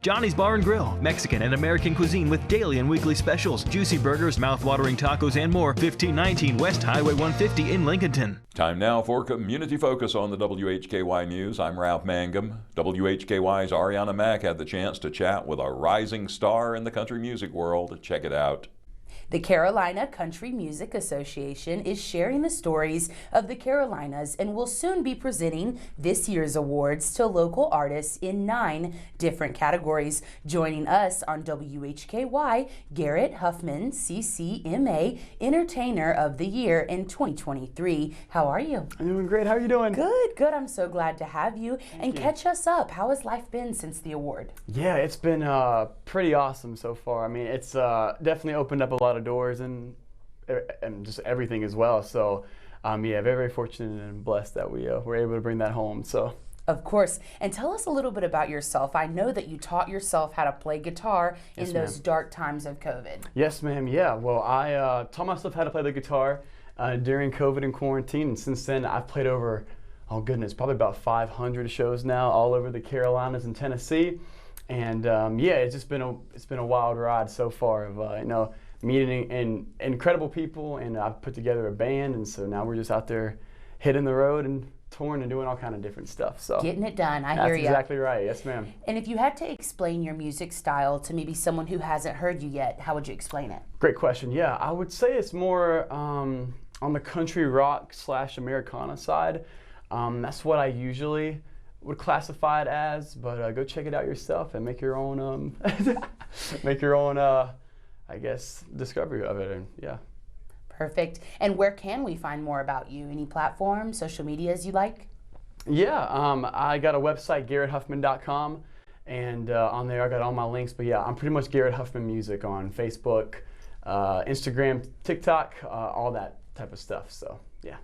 Johnny's Bar and Grill, Mexican and American cuisine with daily and weekly specials, juicy burgers, mouth-watering tacos, and more. 1519 West Highway 150 in Lincolnton. Time now for Community Focus on the WHKY News. I'm Ralph Mangum. WHKY's Arianna Mack had the chance to chat with a rising star in the country music world. Check it out. The Carolina Country Music Association is sharing the stories of the Carolinas and will soon be presenting this year's awards to local artists in 9 different categories. Joining us on WHKY, Garrett Huffman, CCMA Entertainer of the Year in 2023. How are you? I'm doing great. How are you doing? Good, good. I'm so glad to have you. Thank you. Catch us up. How has life been since the award? Yeah, it's been pretty awesome so far. I mean, it's definitely opened up a lot of doors and just everything as well. So yeah, very, very fortunate and blessed that we were able to bring that home. So. Of course. And tell us a little bit about yourself. I know that you taught yourself how to play guitar in those dark times of COVID. Yes, ma'am. Yeah. Well, I taught myself how to play the guitar during COVID and quarantine, and since then I've played over, oh goodness, probably about 500 shows now, all over the Carolinas and Tennessee. And yeah, it's been a wild ride so far of meeting incredible people, and I've put together a band, and so now we're just out there hitting the road and touring and doing all kind of different stuff. So getting it done. I hear you. That's exactly right. Yes, ma'am. And if you had to explain your music style to maybe someone who hasn't heard you yet, how would you explain it? Great question. Yeah, I would say it's more on the country rock / Americana side. That's what I usually would classify it as, but go check it out yourself and make your own I guess discovery of it. And yeah. Perfect. And where can we find more about you? Any platforms, social medias you like? Yeah, I got a website, GARRETTHuffMAN.com, and on there I got all my links. But yeah, I'm pretty much Garrett Huffman Music on Facebook, Instagram, TikTok, all that type of stuff. So yeah.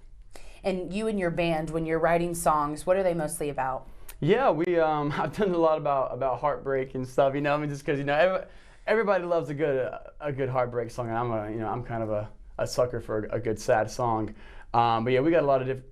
And you and your band, when you're writing songs, what are they mostly about? Yeah, I've done a lot about heartbreak and stuff. Just because everybody loves a good heartbreak song, and I'm kind of a sucker for a good sad song. But yeah, we got a lot of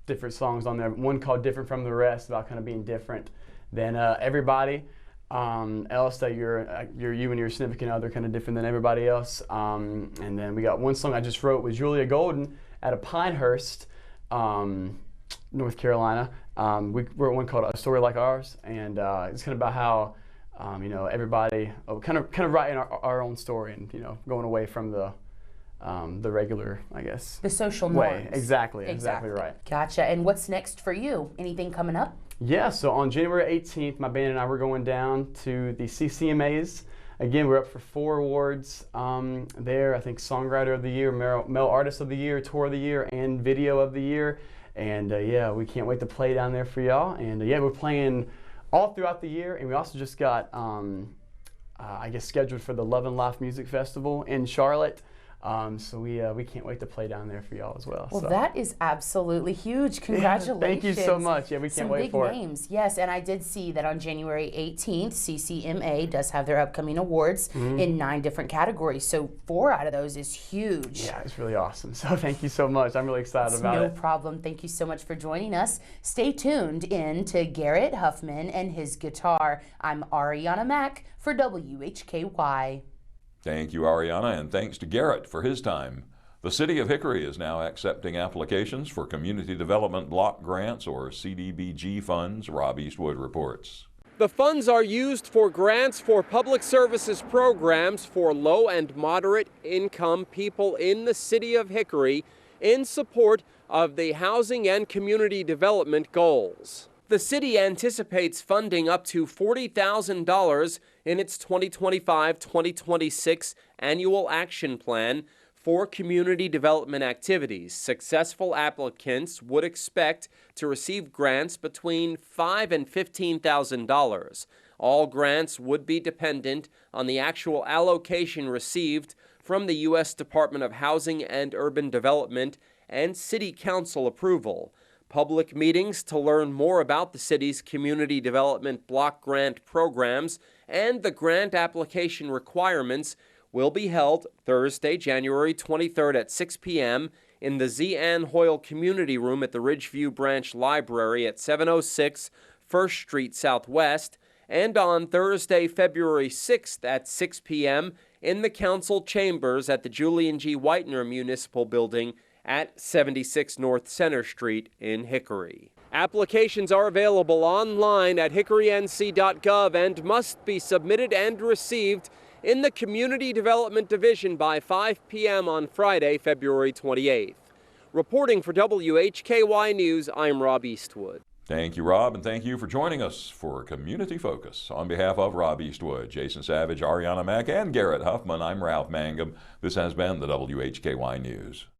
different songs on there. One called "Different from the Rest," about kind of being different than everybody else. That you're you and your significant other kind of different than everybody else. And then we got one song I just wrote with Julia Golden out of Pinehurst, North Carolina. We wrote one called "A Story Like Ours," and it's kind of about how everybody kind of writing our own story, and going away from the regular, I guess, the social norms. Way. Exactly right. Gotcha. And what's next for you? Anything coming up? Yeah, so on January 18th, my band and I were going down to the CCMAs. Again, we're up for 4 awards there. I think Songwriter of the Year, Male Artist of the Year, Tour of the Year, and Video of the Year. And yeah, we can't wait to play down there for y'all. And yeah, we're playing all throughout the year, and we also just got, I guess, scheduled for the Love and Life Music Festival in Charlotte. So we can't wait to play down there for y'all as well. Well, that is absolutely huge. Congratulations. Thank you so much. Yeah, we can't wait for it. Some big names, yes. And I did see that on January 18th, CCMA does have their upcoming awards in 9 different categories. So 4 out of those is huge. Yeah, it's really awesome. So thank you so much. I'm really excited about it. No problem. Thank you so much for joining us. Stay tuned in to Garrett Huffman and his guitar. I'm Arianna Mack for WHKY. Thank you, Arianna, and thanks to Garrett for his time. The City of Hickory is now accepting applications for Community Development Block Grants or CDBG funds. Rob Eastwood reports. The funds are used for grants for public services programs for low and moderate income people in the City of Hickory in support of the housing and community development goals. The city anticipates funding up to $40,000 in its 2025-2026 annual action plan for community development activities. Successful applicants would expect to receive grants between $5,000 and $15,000. All grants would be dependent on the actual allocation received from the U.S. Department of Housing and Urban Development and City Council approval. Public meetings to learn more about the city's community development block grant programs and the grant application requirements will be held Thursday, January 23rd at 6 p.m. in the Z. Ann Hoyle Community Room at the Ridgeview Branch Library at 706 1st Street Southwest and on Thursday, February 6th at 6 p.m. in the council chambers at the Julian G. Whitener Municipal Building at 76 North Center Street in Hickory. Applications are available online at hickorync.gov and must be submitted and received in the Community Development Division by 5 p.m. on Friday, February 28th. Reporting for WHKY News, I'm Rob Eastwood. Thank you, Rob, and thank you for joining us for Community Focus. On behalf of Rob Eastwood, Jason Savage, Arianna, Mack, and Garrett Huffman, I'm Ralph Mangum. This has been the WHKY News.